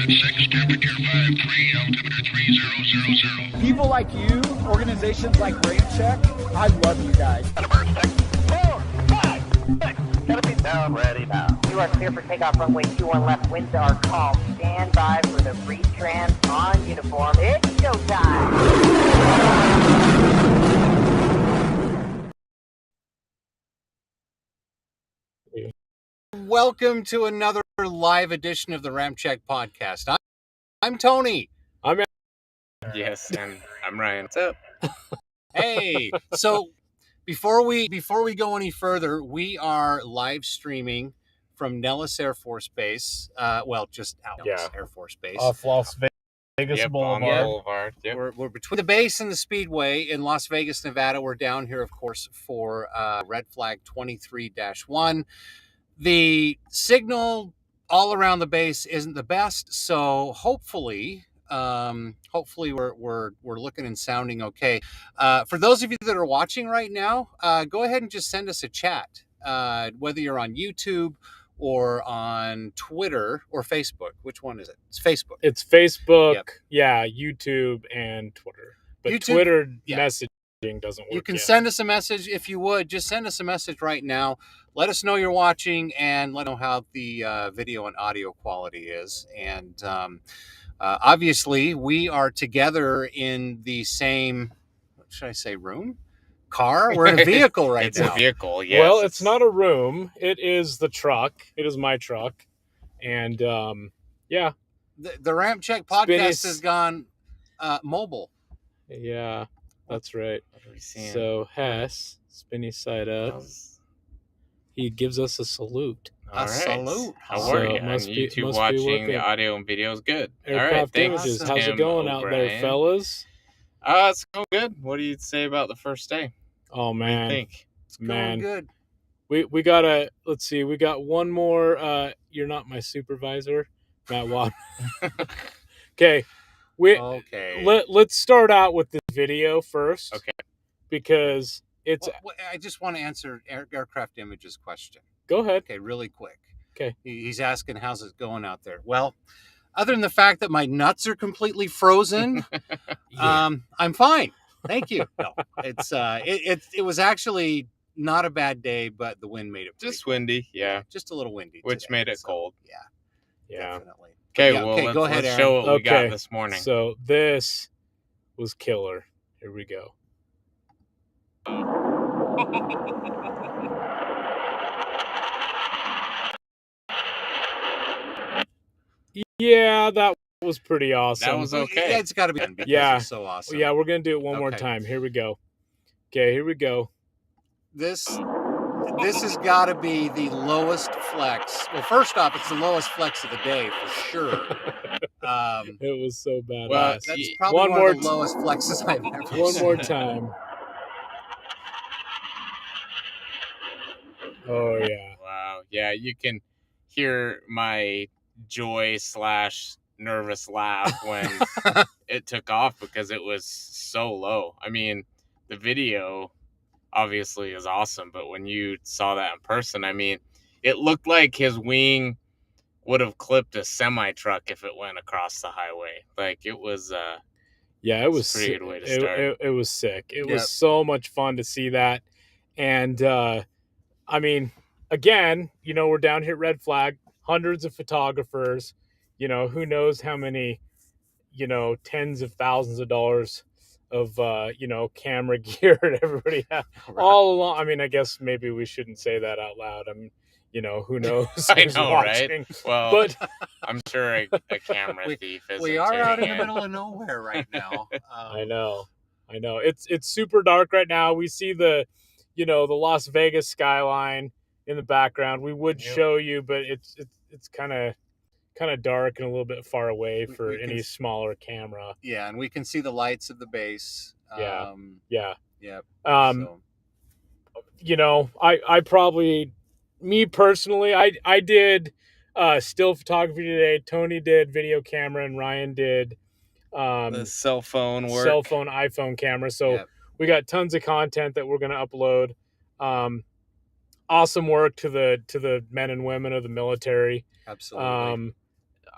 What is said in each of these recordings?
6, temperature 53, altimeter 3000. People like you, organizations like Rampcheck, I love you guys. 4, 5, 6, gotta be down, ready now. You are clear for takeoff runway 21 left, winds are calm. Stand by for the retrans on uniform. It's showtime. Welcome to another live edition of the Rampcheck Podcast. I'm Tony. Yes, and I'm Ryan. What's up? Hey, so before we go any further, we are live streaming from Nellis Air Force Base. Just out Nellis Air Force Base. Off Las Vegas Boulevard. Yep. We're between the base and the Speedway in Las Vegas, Nevada. We're down here, of course, for Red Flag 23-1. The signal all around the base isn't the best, so hopefully we're looking and sounding okay. For those of you that are watching right now, go ahead and just send us a chat, whether you're on YouTube or on Twitter or Facebook. Which one is it? It's Facebook. It's Facebook, YouTube, and Twitter. But YouTube, Twitter messaging doesn't work. You can yet. send us a message if you would. Just send us a message right now. Let us know you're watching and let us know how the video and audio quality is. And obviously, we are together in the same, what should I say, room? Car? We're in a vehicle right It's now. a vehicle, yes. Well, it's not a room. It is the truck. It is my truck. And, The Rampcheck Podcast has gone mobile. Yeah, that's right. What are we seeing? So, Hess, spinny side up. He gives us a salute. All right. Salute. How So are you? it On must be YouTube, working. watching the audio and video is good. Aircraft All right, thanks, Images. Tim How's it going out there, O'Brien. fellas? It's going good. What do you say about the first day? Oh, What do you man. think? It's going Man. good. We gotta, let's see, we got one more, you're not my supervisor, Matt Watt. Okay. Okay. Let's start out with this video first. Okay. Because it's, I just want to answer Aircraft Images question. go ahead. Okay, really quick. Okay. He's asking, how's it going out there? Well, other than the fact that my nuts are completely frozen, I'm fine. Thank you. No, it's it was actually not a bad day, but the wind made it Just pretty windy, yeah. cold. Just a little windy, Which today, made it so, cold. Yeah, Yeah. definitely. Okay, Yeah, well, go ahead, let's Aaron. show what we got Okay. this morning. So this was killer. Here we go. Yeah, that was pretty awesome. That was okay. Yeah, it's got to be done because Yeah. it's so awesome. Yeah, we're going to do it one more Okay. time. Here we go. Okay, here we go. This has got to be the lowest flex. Well, first off, it's the lowest flex of the day for sure. It was so badass. Well, That's probably One one more of the lowest flexes I've ever One seen. more time. Oh, yeah. Wow. Yeah, you can hear my joy / nervous laugh when it took off because it was so low. I mean, the video obviously is awesome, but when you saw that in person, I mean, it looked like his wing would have clipped a semi truck if it went across the highway. Like it was Yeah, it was a pretty sick. good way to start. It was sick. It Yep. was so much fun to see that. And I mean, again, we're down here at Red Flag, hundreds of photographers, who knows how many, tens of thousands of dollars of camera gear and everybody all along. I mean, I guess maybe we shouldn't say that out loud. Who knows? I who's know, watching. right? Well, But I'm sure a camera thief isn't We are out in tuning the middle of nowhere right now. I know. It's super dark right now. We see the Las Vegas skyline in the background. We would Yep. show you, but it's kind of dark and a little bit far away for we can any smaller camera. Yeah, and we can see the lights of the base. Yeah. Yeah. So, So, I probably, me personally, I did still photography today. Tony did video camera, and Ryan did the cell phone work. cell phone, iPhone camera. So we got tons of content that we're going to upload. Awesome work to the men and women of the military. absolutely.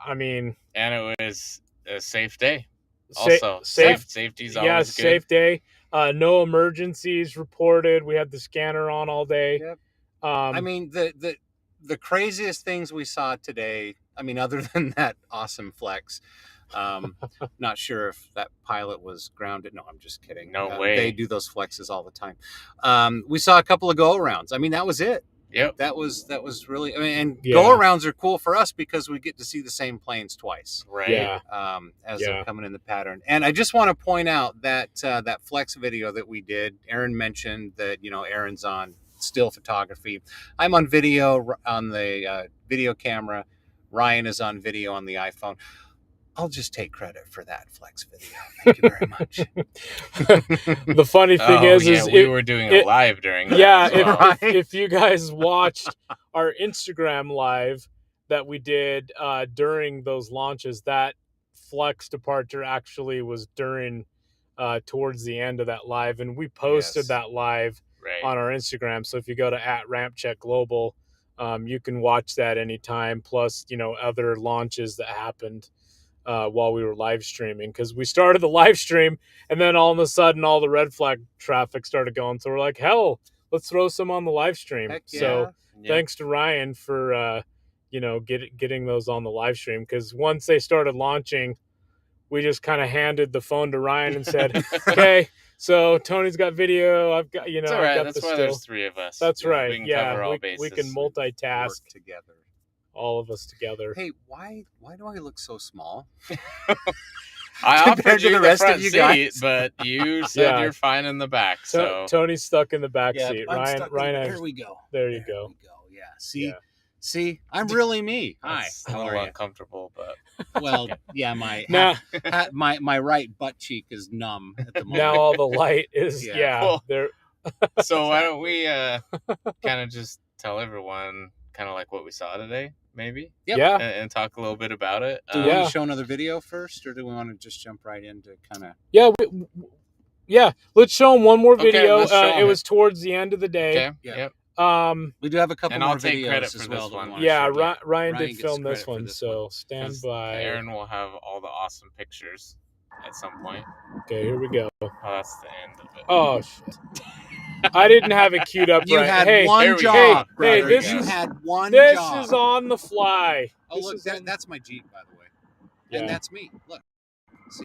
I mean, and it was a safe day. Sa- Also, safe- safety's yeah, always good. safe day. No emergencies reported. We had the scanner on all day. Yep. I mean, the craziest things we saw today, I mean, other than that awesome flex, not sure if that pilot was grounded. No, I'm just kidding. No way. They do those flexes all the time. We saw a couple of go-arounds. I mean, that was it. Yep. That was really, I mean, and Yeah. go-arounds are cool for us because we get to see the same planes twice. Right. Yeah. As Yeah. they're coming in the pattern. And I just want to point out that that flex video that we did, Aaron mentioned that, Aaron's on still photography. I'm on video on the video camera. Ryan is on video on the iPhone. I'll just take credit for that flex video. Thank you very much. The funny thing is we were doing a live during that. Yeah, as well. if you guys watched our Instagram live that we did during those launches, that flex departure actually was during towards the end of that live, and we posted Yes. that live Right. on our Instagram. So if you go to @Rampcheck Global, you can watch that anytime. Plus, other launches that happened while we were live streaming, because we started the live stream and then all of a sudden all the red flag traffic started going. So we're like, hell, let's throw some on the live stream. Heck yeah. So Yep. thanks to Ryan for getting those on the live stream, because once they started launching, we just kind of handed the phone to Ryan and said, okay, so Tony's got video, I've got It's all I've right. got That's the why still. there's three of us. That's right. We can Yeah, cover all we bases. can multitask, Work together. all of us together. Hey, why do I look so small? I compared offered to you the the rest of front you seat, guys. but you said Yeah. you're fine in the back. So Tony's stuck in the back seat. I'm Ryan, stuck in- Ryan, Here we go. there you go. We go. Yeah. See, Yeah. see, I'm really me. Hi. that's a How little are you? uncomfortable, but Well, yeah, my Now, my right butt cheek is numb at the moment. now all the light is Yeah. Well, there. so why don't we kind of just tell everyone kind of like what we saw today, maybe, Yep. Yeah. and talk a little bit about it. Do we Yeah. want to show another video first, or do we want to just jump right into kind of? Yeah. Let's show them one more Okay, video. let's show It 'em. was towards the end of the day. Okay. Yeah. Yep. We do have a couple And more I'll take videos credit as for well. this that we one. wanna Yeah, show. Ryan Ryan did gets film credit this for one, this so one. stand 'Cause by. Aaron will have all the awesome pictures at some point. Okay, here we go. Oh, that's the end of it. Oh shit! I didn't have it queued up You right. had hey, one here we job, go. Hey, brother. this you is- had one this job. is on the fly. Oh, This look, is on- that's my Jeep, by the way. Yeah. And that's me. Look, see,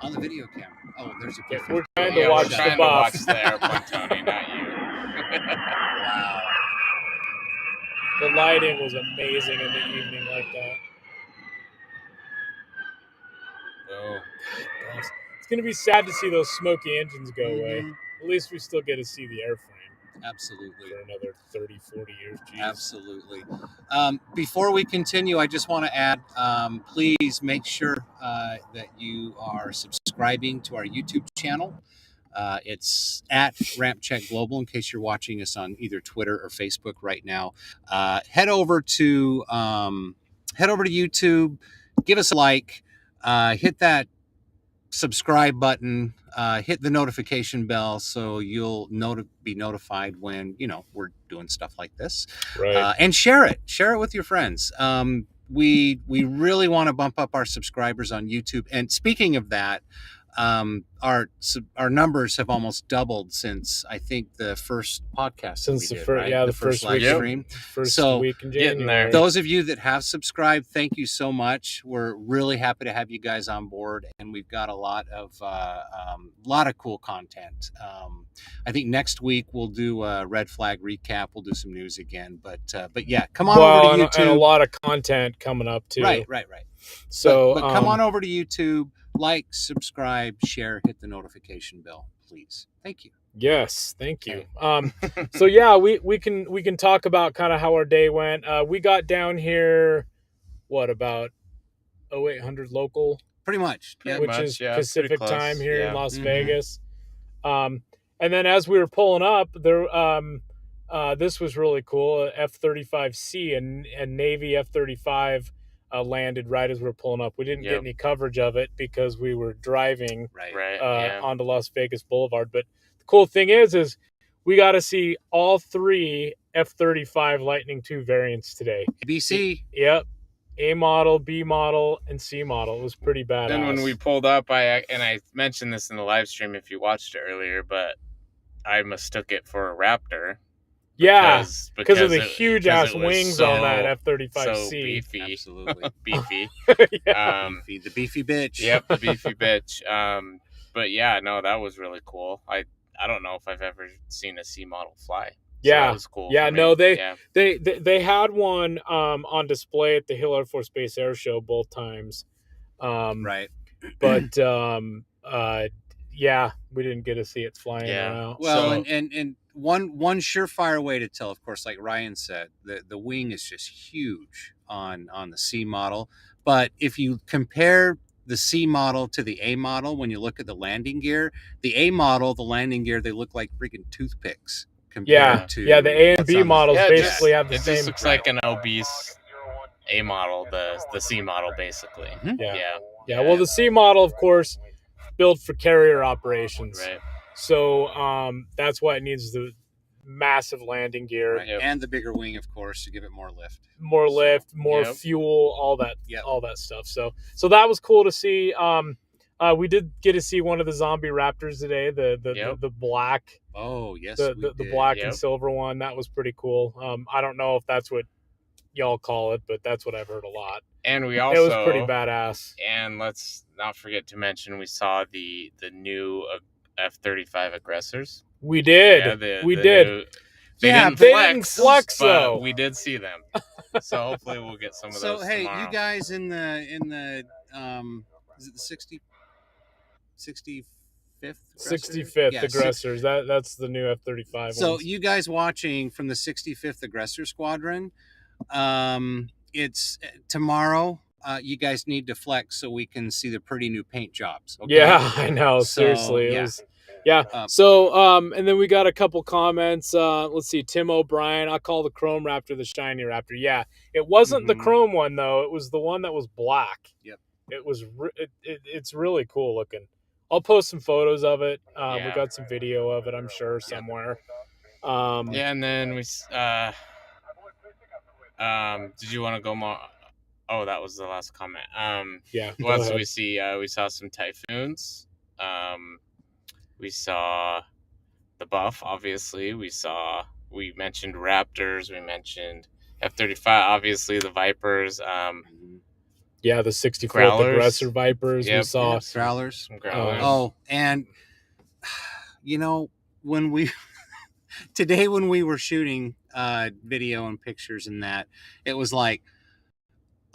on the video camera. Oh, there's a Yeah, different. we're trying Yeah, to watch we're the trying to buff. watch the airplane, Tony, not you. Wow. The lighting was amazing in the evening like that. Oh, Gosh, it's gonna be sad to see those smoky engines go away. Mhm. At least we still get to see the airframe Absolutely. for another 30, 40 years. Jeez. Absolutely. Before we continue, I just want to add, please make sure that you are subscribing to our YouTube channel. It's at Rampcheck Global in case you're watching us on either Twitter or Facebook right now. Head over to YouTube, give us a like, hit that subscribe button, hit the notification bell so you'll be notified when we're doing stuff like this. Right. And share it with your friends. We really want to bump up our subscribers on YouTube. And speaking of that, our numbers have almost doubled since I think the first podcast Since that the we did, first, right? yeah, the first live week, stream. first So, week in getting January. there. Those of you that have subscribed, thank you so much. We're really happy to have you guys on board, and we've got a lot of cool content. I think next week we'll do a red flag recap. We'll do some news again, but yeah, come on over to YouTube. And a lot of content coming up too. Right. So, but come on over to YouTube, like, subscribe, share, hit the notification bell, please. Thank you. Yes, thank you. So yeah, we can talk about kind of how our day went. We got down here, about 0800 local, Pretty much. Pretty which much, is yeah, Pacific pretty close, time here yeah. in Las Mhm. Vegas. And then as we were pulling up, there this was really cool. F-35C and Navy F-35 landed right as we were pulling up. We didn't get Yep. any coverage of it because we were driving Right. right. Yeah. onto Las Vegas Boulevard. But the cool thing is we got to see all three F-35 Lightning II variants today. ABC. Yep. A model, B model, and C model. It was pretty badass. Then when we pulled up, I mentioned this in the live stream if you watched it earlier, but I mistook it for a Raptor. Yeah, because of the it- huge because ass it was wings so- on that F-35C. So beefy. Absolutely. Beefy. Yeah. The beefy bitch. Yep, the beefy bitch. But yeah, no, that was really cool. I don't know if I've ever seen a C model fly. So Yeah. that was cool. Yeah, for me. no, Yeah. They had one on display at the Hill Air Force Base Air Show both times. Right. But yeah, we didn't get to see it flying around. Well, So- and one surefire way to tell, of course, like Ryan said, the wing is just huge on the C model. But if you compare the C model to the A model, when you look at the landing gear, the A model, the landing gear, they look like freaking toothpicks compared to the A and what's B on the- models Yeah, basically have the it same. just looks like an obese A model, the C model, basically. Mhm. Yeah. Yeah. Well, the C model, of course, built for carrier operations. Right. So that's why it needs the massive landing gear, Right. Yep. And the bigger wing, of course, to give it more lift. more lift, more Yep. fuel, all that, Yep. all that stuff. So that was cool to see. We did get to see one of the zombie Raptors today, the black, Oh yes, the we did. black Yep. and silver one. That was pretty cool. I don't know if that's what y'all call it, but that's what I've heard a lot. And we It also was pretty badass. And let's not forget to mention we saw the new F-35 aggressors. We did. Yeah, we the did. new- Yeah, didn't they didn't flex, but though. we did see them. So hopefully we'll get some of So those hey, tomorrow. you guys in the is it the 65th? 65th Yeah, aggressors. That's the new F-35. So ones. you guys watching from the 65th Aggressor Squadron, it's tomorrow. You guys need to flex so we can see the pretty new paint jobs. Okay? Yeah, I know. So, Seriously, yeah. it was. Yeah. So, and then we got a couple comments. Let's see. Tim O'Brien. I call the Chrome Raptor the shiny Raptor. Yeah, it wasn't the Mhm. Chrome one though. It was the one that was black. Yep. It was. It's really cool looking. I'll post some photos of it. We Yeah. got some video of it. I'm sure somewhere. Yeah, and then we did you want to go more? Oh, that was the last comment. Yeah. What go else did ahead. we see? We saw some Typhoons. We saw the Buff, obviously. We mentioned Raptors. We mentioned F-35, obviously the Vipers. Yeah, the 64th Growlers. Aggressor Vipers. We Yep. saw. Yeah, Growlers. Some Growlers. Oh, and you know when we today when we were shooting video and pictures and that, it was like,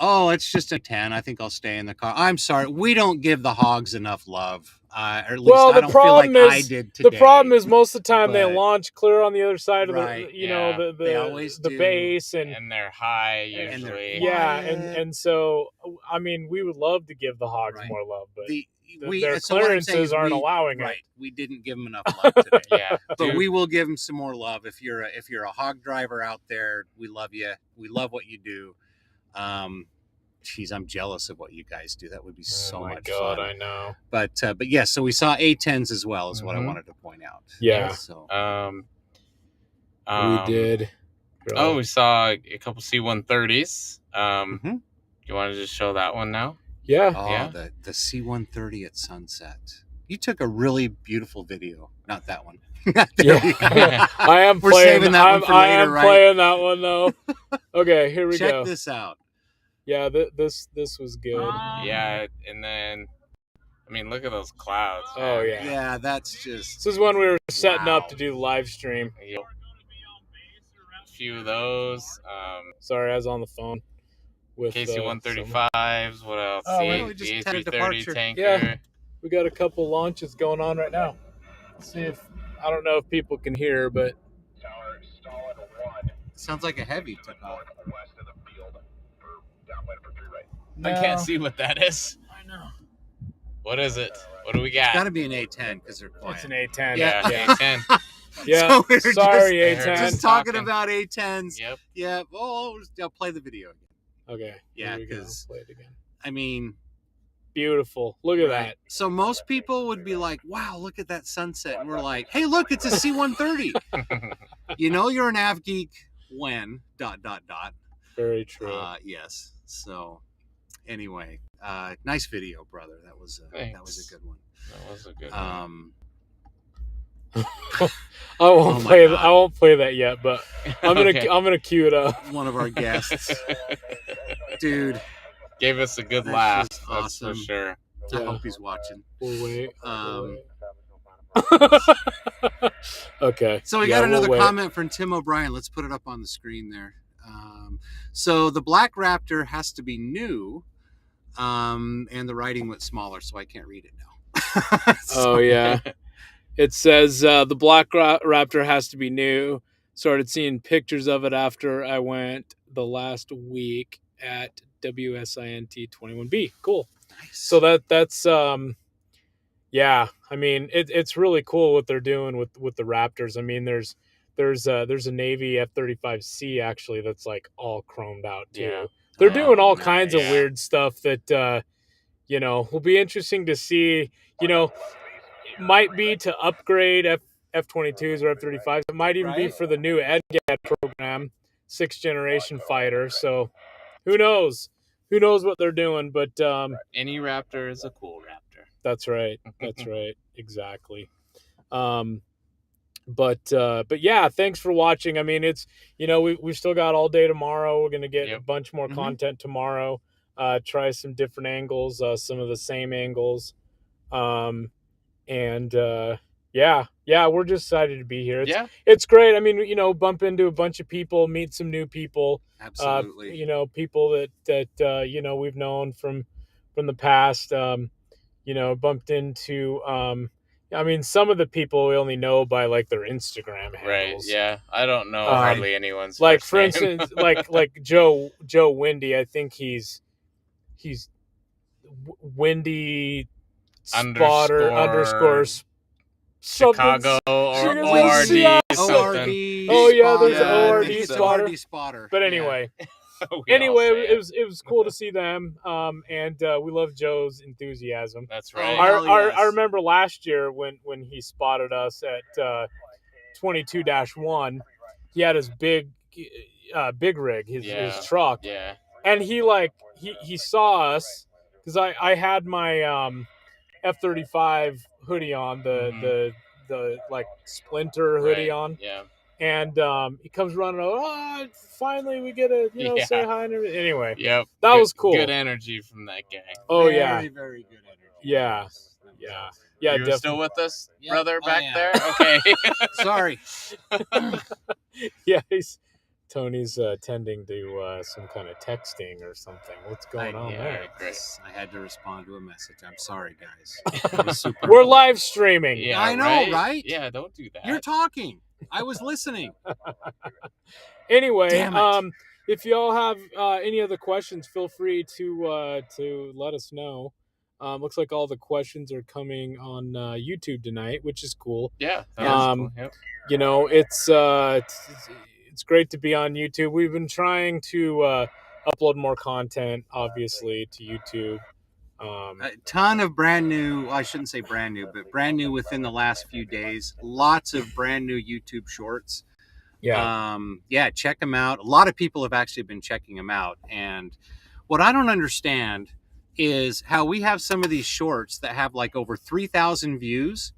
oh, it's just a 10. I think I'll stay in the car. I'm sorry, we don't give the hogs enough love. Or at least Well, I the don't feel like problem I is- did today. The problem is most of the time they But- launch clear on the other side of Right, the, you yeah, know, they always the do. base and And they're high And they're usually. yeah, quiet. and so I mean we would love to give the hogs Right. more love, but so their what I'm saying clearances is aren't we- allowing it. right. We didn't give them enough love today. Yeah. But dude, we will give them some more love. If you're a hog driver out there, we love you. We love what you do. Geez, I'm jealous of what you guys do. That would be so oh my much god, fun. I know. But yes, so we saw A10s as well, is what I Mhm. wanted to point out. Yeah, So we did. Oh, we saw a couple C-130s. Mhm. You want to just show that one now? Yeah, oh, Yeah. the C-130 at sunset. You took a really beautiful video. Not that one. Not there you go. yeah. I am We're playing saving that one for I later, am right? playing that one though. Okay, here we Check go. this out. Yeah, this was good. Yeah, and then, I mean, look at those clouds. Oh, man. yeah. Yeah, that's just. This is when we were setting Wow. up to do the live stream. Yep. A few of those. Sorry, I was on the phone with KC-135s. What else? Oh, the wait, we just the had a A330 departure. tanker. Yeah. We got a couple launches going on right now. Let's see if I don't know if people can hear, but Sounds like a heavy took off. I can't see what that is. I know. What is it? What do we got? It's got to be an A10 because they're quiet. It's an A10. Yeah, yeah. A10. Yeah. So we were Sorry, just- A10. Just talking Talking. about A10s. Yep. Yeah. Oh, I'll play the video again. Okay. Yeah, here we go. 'cause- Play it again. I mean, Beautiful. Look at right. that. So most people would be like, "Wow, look at that sunset," and we're like, "Hey, look, it's a C-130." You know, you're an av geek when ... Very true. Yes. So anyway, nice video, brother. That was a good one. That was a good one. I won't my God. I won't play that yet, but I'm gonna cue it up. One of our guests, dude, Gave us a good That's laugh. just That's for awesome. sure. I Yeah. hope he's watching. We'll wait. Um, Okay. So we Yeah, got another we'll wait. comment from Tim O'Brien. Let's put it up on the screen there. So the Black Raptor has to be new, and the writing went smaller, so I can't read it now. Oh yeah. It says the Black Raptor has to be new. Started seeing pictures of it after I went the last week at WSINT 21B. Cool. Nice. So that's yeah. I mean, it's really cool what they're doing with the Raptors. I mean, there's a Navy F-35C actually that's like all chromed out too. Yeah. They're doing all kinds of yeah. weird stuff that will be interesting to see. It might be to upgrade F-22s or F-35s. It might even be for the new NGAD program, 6th generation fighter. So who knows? Who knows what they're doing? But Any Raptor is a cool Raptor. that's right. That's right. Exactly. But yeah, thanks for watching. I mean, it's we've still got all day tomorrow. We're gonna get a bunch more content tomorrow. Try some different angles, some of the same angles. Yeah, we're just excited to be here. It's great. I mean, bump into a bunch of people, meet some new people. Absolutely. People that we've known from the past. Bumped into some of the people we only know by like their Instagram handles. Right. Yeah. I don't know hardly anyone's like first for name. instance, like Joe Windy. I think he's Windy spotter underscore Chicago or ORD something. Oh yeah, there's an I ORD think it's spotter. ORD spotter. But anyway, We all say it was cool to see them. And we love Joe's enthusiasm. That's right. I remember last year when he spotted us at 22-1, he had his big rig, his truck. Yeah. And he saw us because I had my F-35 hoodie on, the like Splinter hoodie on. Yeah. And he comes running over. Finally we get to say hi and everything. Anyway, that was cool. Good energy from that guy. Oh very, yeah, very good energy. yeah. You're Definitely. still with us, Yep, brother, I back am. there? Okay. Sorry. Yeah, Tony's tending to some kind of texting or something. What's going on there? Great. I had to respond to a message. I'm sorry, guys. We're live streaming. Yeah, I know, right? Yeah, don't do that. You're talking. I was listening. Anyway, Damn it. if y'all have any other questions, feel free to let us know. Looks like all the questions are coming on YouTube tonight, which is cool. Yeah. Cool. Yep. It's great to be on YouTube. We've been trying to upload more content, obviously, to YouTube. A ton of brand new, I shouldn't say brand new, but brand new within the last few days. Lots of brand new YouTube shorts. Yeah. Check them out. A lot of people have actually been checking them out. And what I don't understand is how we have some of these shorts that have like over 3,000 views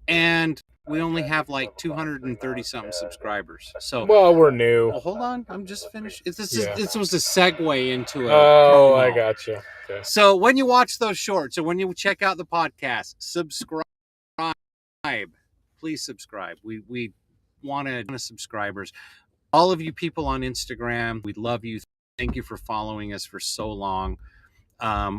and we only have like 230 something subscribers. So well, we're new. well, hold on, I'm just finished. This was a segue into a Oh, promo. I gotcha. Okay. So when you watch those shorts or when you check out the podcast, subscribe. Please subscribe. We want subscribers. All of you people on Instagram, we love you. Thank you for following us for so long.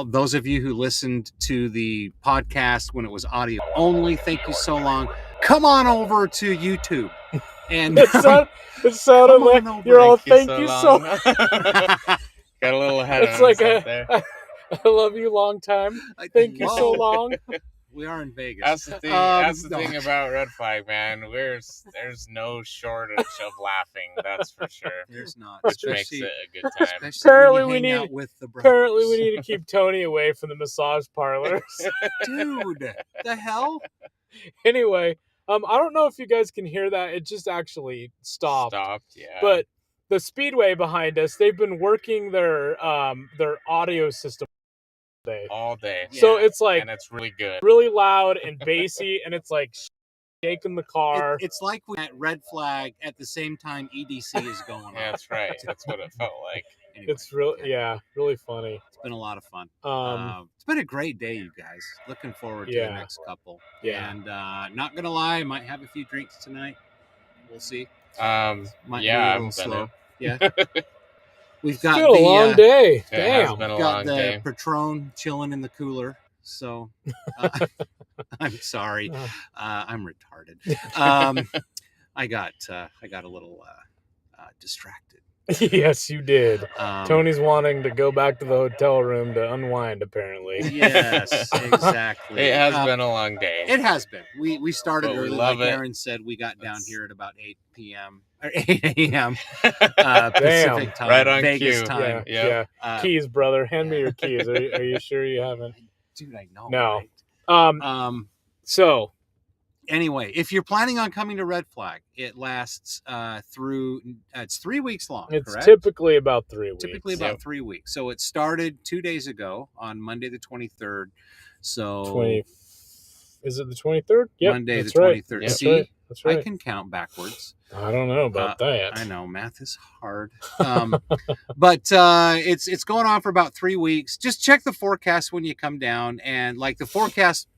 Those of you who listened to the podcast when it was audio only, thank you so long. Come on over to YouTube. And It sounded Come on like over. you're all thank you so long. Got a little ahead It's of like us there. I love you long time. Thank you so long. We are in Vegas. That's the thing. That's the thing about Red Flag, man. There's no shortage of laughing. That's for sure. There's not. Which makes it a good time. Especially Apparently when we you hang need- out with the brothers. Apparently, we need to keep Tony away from the massage parlors. Dude, the hell? Anyway, I don't know if you guys can hear that. It just actually stopped. Yeah. But the speedway behind us, they've been working their audio system all day. So it's like, and it's really good. really loud and bassy, and it's like shaking the car. It's like we're at Red Flag at the same time EDC is going on. Yeah, that's right. That's what it felt like. Anyway, It's really, really funny. it's been a lot of fun. Um, It's been a great day, you guys. Looking forward to Yeah. the next couple. Yeah. And not gonna lie, might have a few drinks tonight. We'll see. Yeah, Might be a little I'm slow. gonna. Yeah. We've It's got been a long day. It has Damn. been a got long the day. Patron chilling in the cooler. So I'm sorry. I'm retarded. I got a little distracted. Yes, you did. Um, Tony's wanting to go back to the hotel room to unwind, apparently. Yes, exactly. It has been a long day. It has been. We started But we early, love like it. Aaron said. We got down That's- here at about 8 p.m. or 8 a.m. Pacific time, Right on Vegas cue. time. Yeah. Keys, brother. Hand me your keys. Are you sure you haven't? Dude, I know. No. Right? So Anyway, if you're planning on coming to Red Flag, it lasts through. It's 3 weeks long. it's correct? typically about 3 weeks. Typically about 3 weeks. So it started 2 days ago on Monday the 23rd. So 20. Is it the 23rd? Yep, Monday that's the right. 23rd. That's See, right. That's right. I can count backwards. I don't know about that. I know math is hard, but it's going on for about 3 weeks. Just check the forecast when you come down, and like the forecast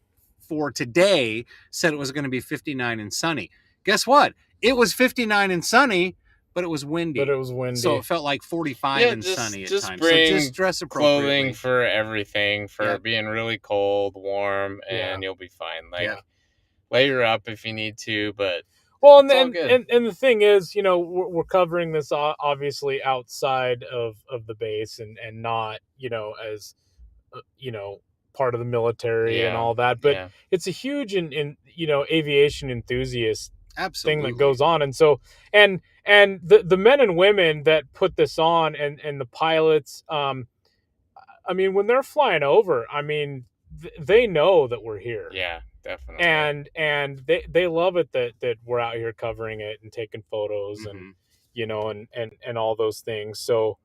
for today said it was going to be 59 and sunny. Guess what? It was 59 and sunny, but it was windy. But it was windy. So it felt like 45 Yeah, and sunny at just times. bring So just dress appropriately. clothing for everything, for Yeah. being really cold, warm, and Yeah. you'll be fine. Like, Yeah. layer up if you need to, but Well, It's all and good. and the thing is, we're covering this obviously outside of the base and not, as, part of the military and Yeah, all that. But yeah. it's a huge in aviation enthusiast Absolutely. thing that goes on. And so, and the men and women that put this on and the pilots, I mean, when they're flying over, I mean, they know that we're here. Yeah, definitely. And they love it that we're out here covering it and taking photos Mhm. and all those things. So,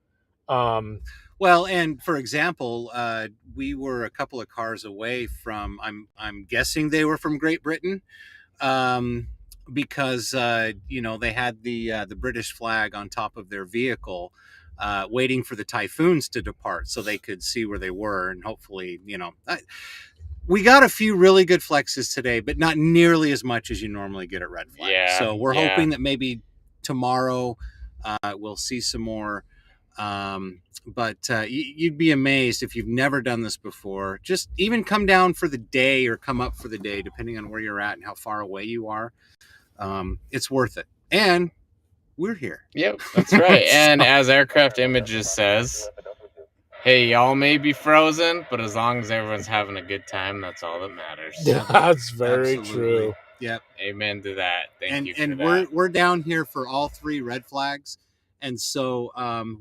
Well, and for example, we were a couple of cars away from. I'm guessing they were from Great Britain, because they had the British flag on top of their vehicle, waiting for the Typhoons to depart so they could see where they were, and hopefully, we got a few really good flexes today, but not nearly as much as you normally get at Red Flag. Yeah, So we're yeah. hoping that maybe tomorrow we'll see some more. But you'd be amazed if you've never done this before. Just even come down for the day or come up for the day, depending on where you're at and how far away you are. It's worth it. And we're here. Yep, that's right. And as Aircraft Images says, hey, y'all may be frozen, but as long as everyone's having a good time, that's all that matters. that's very Absolutely. true. Yep. Amen to that. Thank you for And that. we're down here for all 3 red flags. And so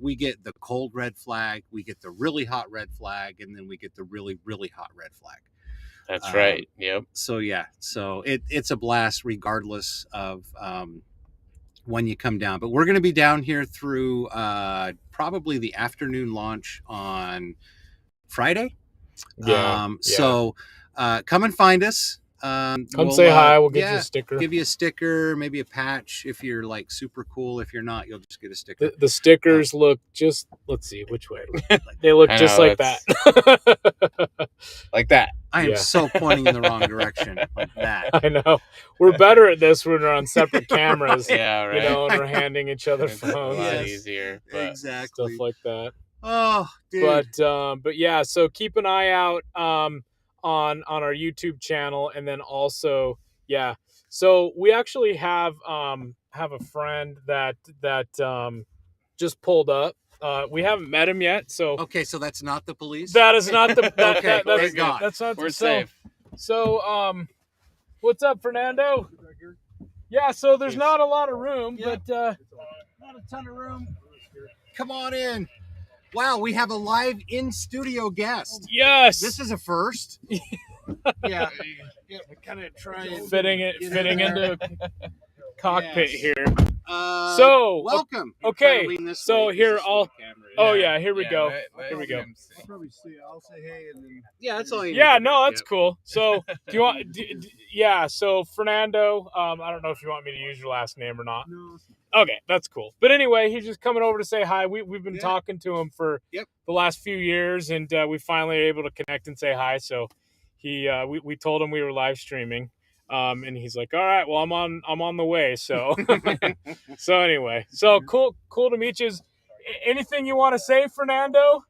we get the cold red flag, we get the really hot red flag, and then we get the really, really hot red flag. That's right. Yep. So yeah, so it's a blast regardless of when you come down. But we're going to be down here through probably the afternoon launch on Friday. Yeah. So come and find us. Come say hi. We'll get you a sticker. Give you a sticker, maybe a patch if you're like super cool. If you're not, you'll just get a sticker. The stickers look just, let's see, which way? They look I just know, like that. Like that. I am Yeah. so pointing in the wrong direction like that. I know. We're better at this when we're on separate cameras, Yeah, right. and we're handing each other It's a lot phones Yes. easier. But Exactly. stuff like that. Oh, dude. But yeah, so keep an eye out on our YouTube channel, and then also so we actually have a friend that just pulled up. We haven't met him yet, so Okay, so that's not the police? that is not the that, Okay, that's, thank God. that's not we're the safe. So what's up, Fernando? Yeah, so there's not a lot of room, Yeah. but Not a ton of room. Come on in. Wow, we have a live in-studio guest. yes, This is a first. Yeah. Kind of try and fitting get in into there. a cockpit Yes. here. So, welcome. okay, Lean this so way, 'cause here this is I'll. the camera. Oh yeah, here we go. let Here we go. him see. I'll probably say, I'll say hey, and then Yeah, that's all you need. Yeah, to do. no, that's Yep. cool. So, do you want? Yeah, so Fernando. I don't know if you want me to use your last name or not. no. Okay, that's cool. But anyway, he's just coming over to say hi. We've been Yeah. talking to him for Yep. the last few years, and we finally able to connect and say hi. So we told him we were live streaming, and he's like, "All right, well, I'm on the way." So so anyway, so cool to meet you. Anything you want to say, Fernando?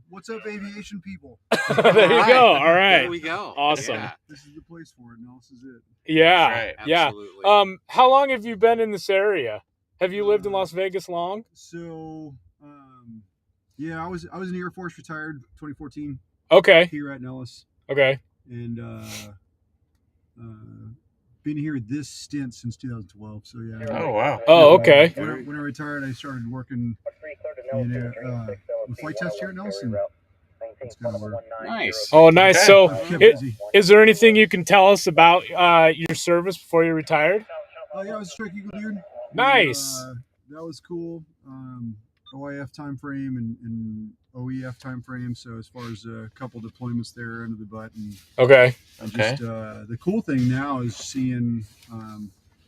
What's up, aviation people? There you go. All right. There we go. Awesome. Yeah, This is the place for it. Nellis is it. Yeah, Right. yeah. absolutely. How long have you been in this area? Have you lived in Las Vegas long? So, yeah, I was in the Air Force, retired 2014 Okay. here at Nellis, Okay. and been here this stint since 2012. So yeah. Oh wow. Oh, okay. When I retired, I started working in a flight test here at Nellis. And that's kind of where Nice. Oh, nice. Okay. So, I kept it, busy. is there anything you can tell us about your service before you retired? Yeah, I was a Strike Eagle dude. Nice. That was cool. OIF time frame and OEF time frame. So as far as a couple deployments there under the butt, and Okay. Okay. just the cool thing now is seeing,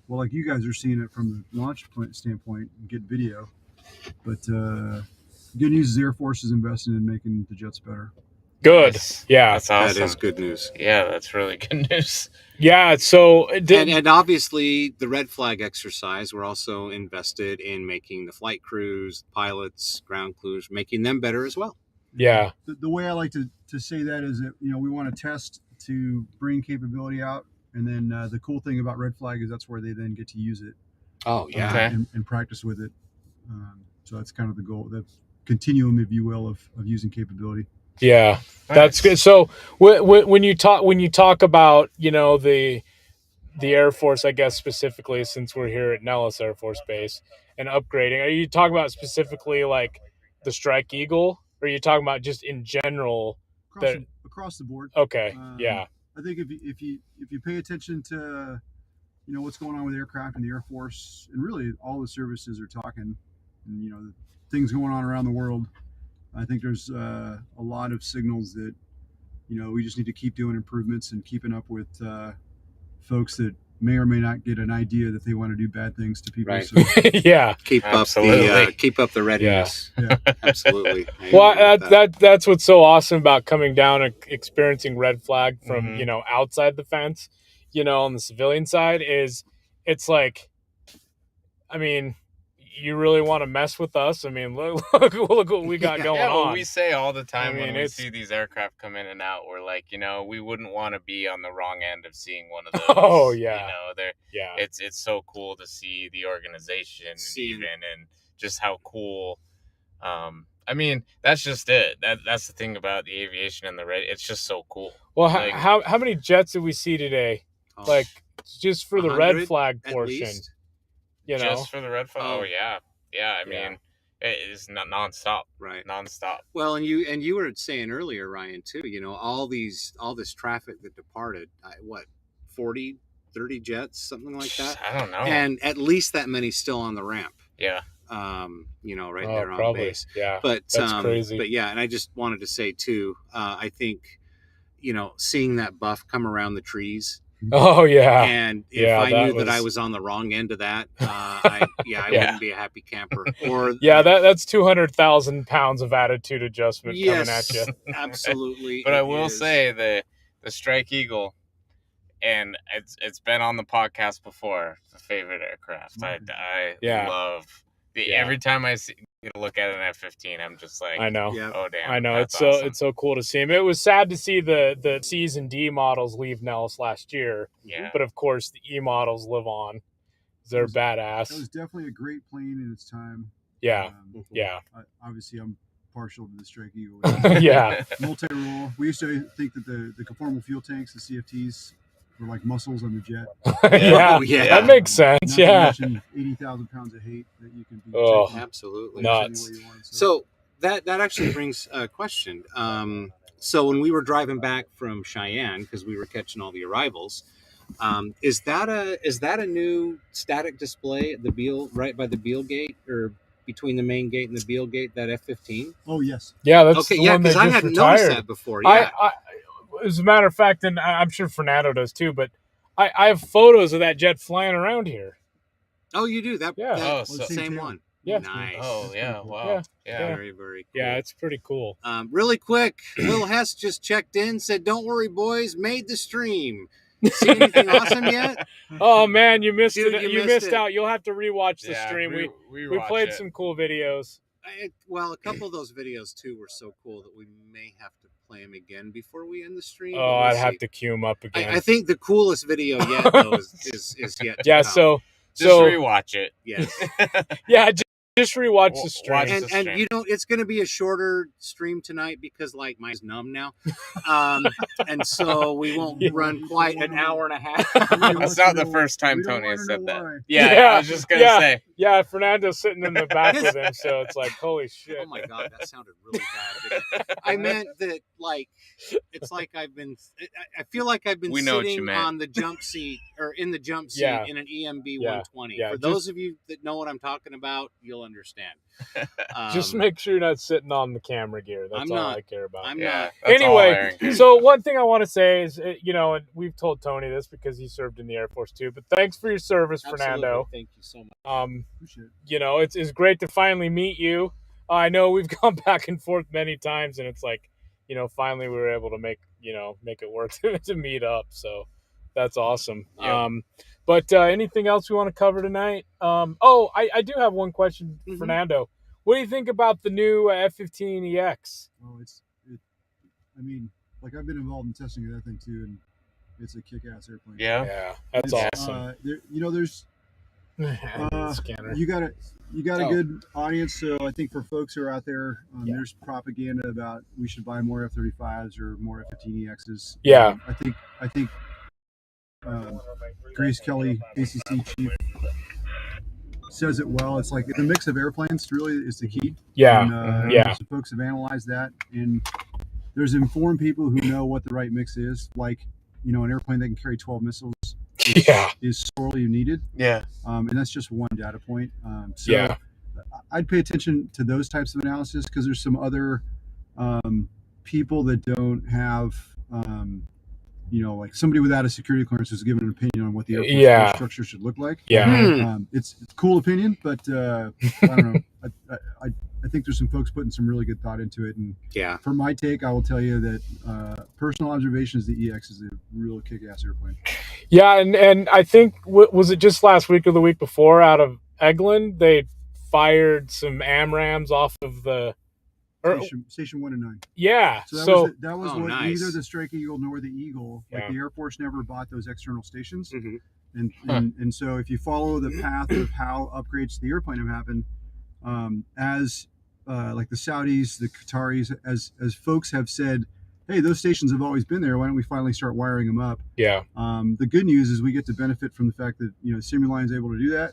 well, like you guys are seeing it from the launch standpoint and get video. But good news is the Air Force is investing in making the jets better. Good. That's- Yeah. That's awesome. That is good news. Yeah, that's really good news. Yeah. So, And obviously, the red flag exercise, we're also invested in making the flight crews, pilots, ground crews, making them better as well. yeah. The way I like to say that is that, we want to test to bring capability out. And then the cool thing about red flag is that's where they then get to use it. Oh, yeah. Okay. And practice with it. So that's kind of the goal, the continuum, if you will, of using capability. Yeah. That's good. So, when you talk about the Air Force, I guess specifically, since we're here at Nellis Air Force Base and upgrading, are you talking about specifically like the Strike Eagle, or are you talking about just in general? Across the board. Okay. Yeah. I think if you pay attention to what's going on with aircraft and the Air Force, and really all the services are talking, and the things going on around the world, I think there's a lot of signals that we just need to keep doing improvements and keeping up with folks that may or may not get an idea that they want to do bad things to people. Right. So, Yeah. Keep Absolutely. up the readiness. yeah. Absolutely. I Well, agree with that's what's so awesome about coming down and experiencing red flag from Mhm. Outside the fence, on the civilian side, is it's like, I mean, you really want to mess with us? I mean, look what we got going Yeah, well, on. we say all the time I mean, when we it's- see these aircraft come in and out, we're like, we wouldn't want to be on the wrong end of seeing one of those. Oh, yeah. They're Yeah. it's so cool to see the organization Seeing- and just how cool. I mean, that's just it. That's the thing about the aviation and the red. It's just so cool. Well, like- how many jets did we see today? that. Like just for the red 100 flag at portion, least. Just for the red flag. Oh. Oh yeah, I mean, it is not nonstop. Right. Nonstop. Well, and you were saying earlier, Ryan, too, all this traffic that departed, 40, 30 jets, something like that. I don't know. And at least that many still on the ramp, yeah. right Oh, there on probably. base. Yeah. But That's crazy. But yeah, and I just wanted to say too, I think, seeing that buff come around the trees, Oh yeah. and if Yeah, I that knew that I was- was on the wrong end of that, I Yeah. wouldn't be a happy camper. Or Yeah, that's 200,000 pounds of attitude adjustment yes, coming at you. absolutely. But I it will is. say the Strike Eagle, and it's been on the podcast before. The favorite aircraft. I Yeah. love the Yeah. every time I get a look at an F-15, I'm just like, I know. Yeah. oh damn, I know. that's It's awesome. it's so cool to see him. It was sad to see the C's and D models leave Nellis last year, yeah. but of course the E models live on. They're That was badass. definitely a great plane in its time. Yeah. Um, Yeah. Obviously, I'm partial to the Strike Eagle. Yeah. Multi-role. We used to think that the conformal fuel tanks, the CFTs, were like muscles on the jet. Yeah. Oh, yeah. That makes sense. Not to Yeah. mention 80,000 pounds of hate that you can be Oh. taking Absolutely. No. any Nuts. way you want. So that actually brings a question. So when we were driving back from Cheyenne, because we were catching all the arrivals, Is that a new static display at the Beale, right by the Beale gate, or between the main gate and the Beale gate? That F-15. Oh yes. Yeah, that's Okay, the yeah, one they because I just hadn't noticed retired. that before. Yeah. I, as a matter of fact, and I'm sure Fernando does too, but I have photos of that jet flying around here. Oh, you do that? Yeah. That so- same one. Yeah. Nice. Oh yeah, wow. Yeah. Yeah. Very, very cool. Yeah, it's pretty cool. Really quick, Lil Hess just checked in, said, "Don't worry, boys, made the stream. See anything awesome yet?" Oh man, you missed Dude, it. you You missed missed it. out. You'll have to rewatch the Yeah, stream. We watch played it. some cool videos. Well, a couple of those videos too were so cool that we may have to play them again before we end the stream. Oh, but we'll I'd have see. to queue them up again. I think the coolest video yet though is yet to yeah. come. Just rewatch it. Yes. Yeah, just rewatch the Watch stream. the and stream. you know it's going to be a shorter stream tonight because like mine's numb now, and so we won't run quite an hour and a half. That's not the first time We don't Tony has wanna said know that. why. Yeah, Yeah, I was just gonna yeah. say. Yeah, Fernando's sitting in the back with him, so it's like, holy shit. Oh my god, that sounded really bad. Didn't it? I meant that like it's like I've been. I feel like I've been We know what you sitting meant. on the jump seat or in the jump seat Yeah. in an EMB Yeah. 120. Yeah, For those of you that know what I'm talking about, you'll understand. Just make sure you're not sitting on the camera gear. That's I'm all not. I care about. I'm Yeah. not. That's all Anyway, Aaron cares so about. one thing I want to say is, you know, and we've told Tony this because he served in the Air Force too, but thanks for your service, Absolutely. Fernando. Thank you so much. Appreciate it. You know, it's great to finally meet you. I know we've gone back and forth many times, and it's like, you know, finally we were able to make it work to meet up. So that's awesome. Yeah. But anything else we want to cover tonight? I do have one question, Mhm. Fernando. What do you think about the new F-15EX? Oh, I mean, like I've been involved in testing of that thing too, and it's a kick-ass airplane. Yeah. That's It's, awesome. There's Scanner. you got a Oh. good audience. So I think for folks who are out there, there's propaganda about we should buy more F-35s or more F-15EXs. Yeah. I think Grace Kelly, ACC chief, says it well. It's like the mix of airplanes really is the key. Yeah. And, Yeah. some folks have analyzed that, and there's informed people who know what the right mix is. Like, you know, an airplane that can carry 12 missiles Yeah. is sorely needed. Yeah. And that's just one data point. So Yeah. I'd pay attention to those types of analysis because there's some other people that don't have, like somebody without a security clearance who's given an opinion on what the Air Force Yeah. structure should look like. Yeah. It's a cool opinion, but I don't know. I think there's some folks putting some really good thought into it. And Yeah. for my take, I will tell you that personal observation is the EX is a real kick-ass airplane. Yeah, and I think, was it just last week or the week before out of Eglin, they fired some AMRAAMs off of the... Station 1 and 9. Yeah, So that was Oh, what nice. neither the Strike Eagle nor the Eagle, like Yeah. the Air Force never bought those external stations. Mhm. And so if you follow the path of how upgrades to the airplane have happened, as like the Saudis, the Qataris, as folks have said, hey, those stations have always been there. Why don't we finally start wiring them up? yeah, The good news is we get to benefit from the fact that, Simuline is able to do that.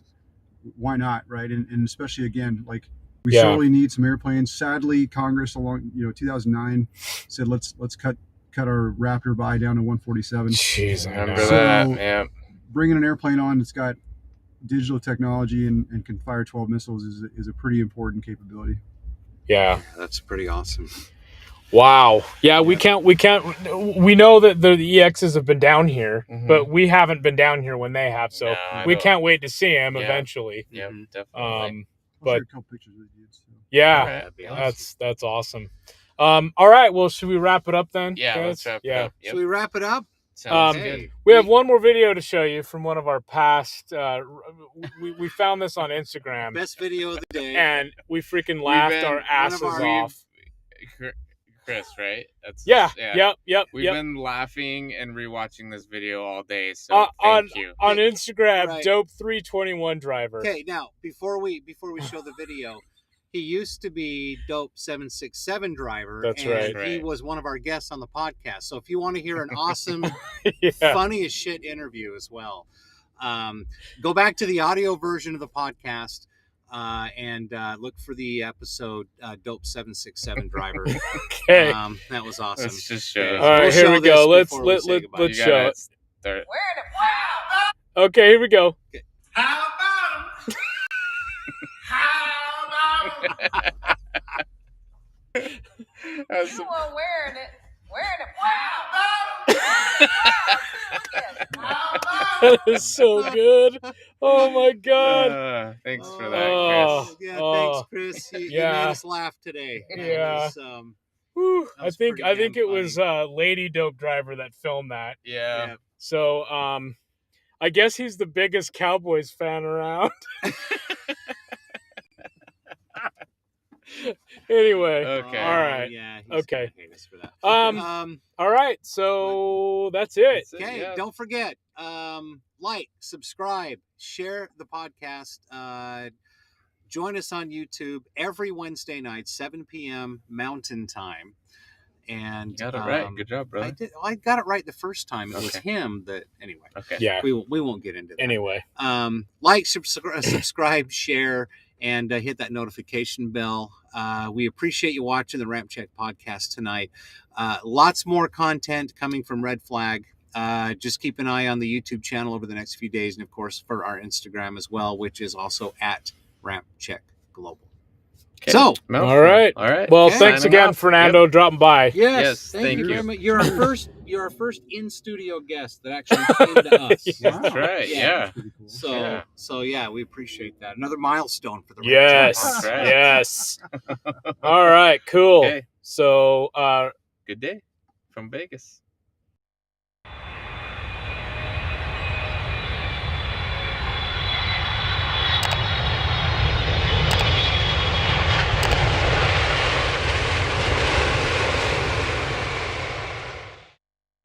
Why not, right? And especially, again, like we Yeah. sorely need some airplanes. Sadly, Congress along 2009 said let's cut our Raptor buy down to 147. jeez, I Remember know. that? So- Yeah. Bringing an airplane on that's got digital technology and can fire 12 missiles is a pretty important capability. Yeah. That's pretty awesome. Wow. Yeah, we know that the EXs have been down here, Mhm. but we haven't been down here when they have, so No, I we don't- can't wait to see them Yeah. eventually. Yep, Mhm. definitely. Um, I'll But- share a couple pictures with you. So. yeah, Alright. That'd be awesome. that's awesome. All right, well, should we wrap it up then? Yeah, guys? let's wrap it Yeah. up. Yep. Should we wrap it up? Sounds Um, good. We have one more video to show you from one of our past. We found this on Instagram, Best video of the day. and we freaking laughed been- our one of asses our- off. Chris, right? That's Yeah. Yep. We've been laughing and rewatching this video all day, so On thank you. Instagram, Right. Dope 321 Driver. Okay, now before we show the video, he used to be Dope 767 Driver. That's and right. He Right. was one of our guests on the podcast. So if you want to hear an awesome, Yeah. funny as shit interview as well, go back to the audio version of the podcast and look for the episode Dope 767 Driver. Okay. That was awesome. Let's just show. Okay, us. All right, we'll here show we this go. before we say goodbye. Let's You show gotta it. They're Okay, here we go. How about 'em? How about 'em? That's some- wearing it. That is so good. Oh my god. Thanks for that, Oh. Chris. Yeah, Oh. thanks, Chris. You Yeah. made us laugh today. That Yeah. was, Whew. That I was think pretty damn it was Lady Dope Driver that filmed that. Yeah. So I guess he's the biggest Cowboys fan around. Anyway. Okay. All right. Yeah. Okay. Hate us for that. All right. So that's it. That's it, Okay, yeah. don't forget, like, subscribe, share the podcast. Join us on YouTube every Wednesday night, 7 p.m. Mountain Time. And You got it right. Good job, brother. I got it right the first time. It was Okay. him that. Anyway, Okay. Yeah. we won't get into that. Anyway. Like, subscribe, share, and hit that notification bell. We appreciate you watching the Rampcheck Podcast tonight. Lots more content coming from Red Flag. Just keep an eye on the YouTube channel over the next few days, and of course for our Instagram as well, which is also at Rampcheck Global. Okay. So, Mouthful. All right. All right. Well, Okay. thanks Signing again, off. Fernando, dropping by. yes, thank you you. very much. You're our first in studio guest that actually came to us. Yeah. That's right. Yeah. Pretty cool. So yeah, we appreciate that. Another milestone for the Rampcheck Yes. Podcast. That's right. Yes. All right. Cool. Okay. So Good day from Vegas.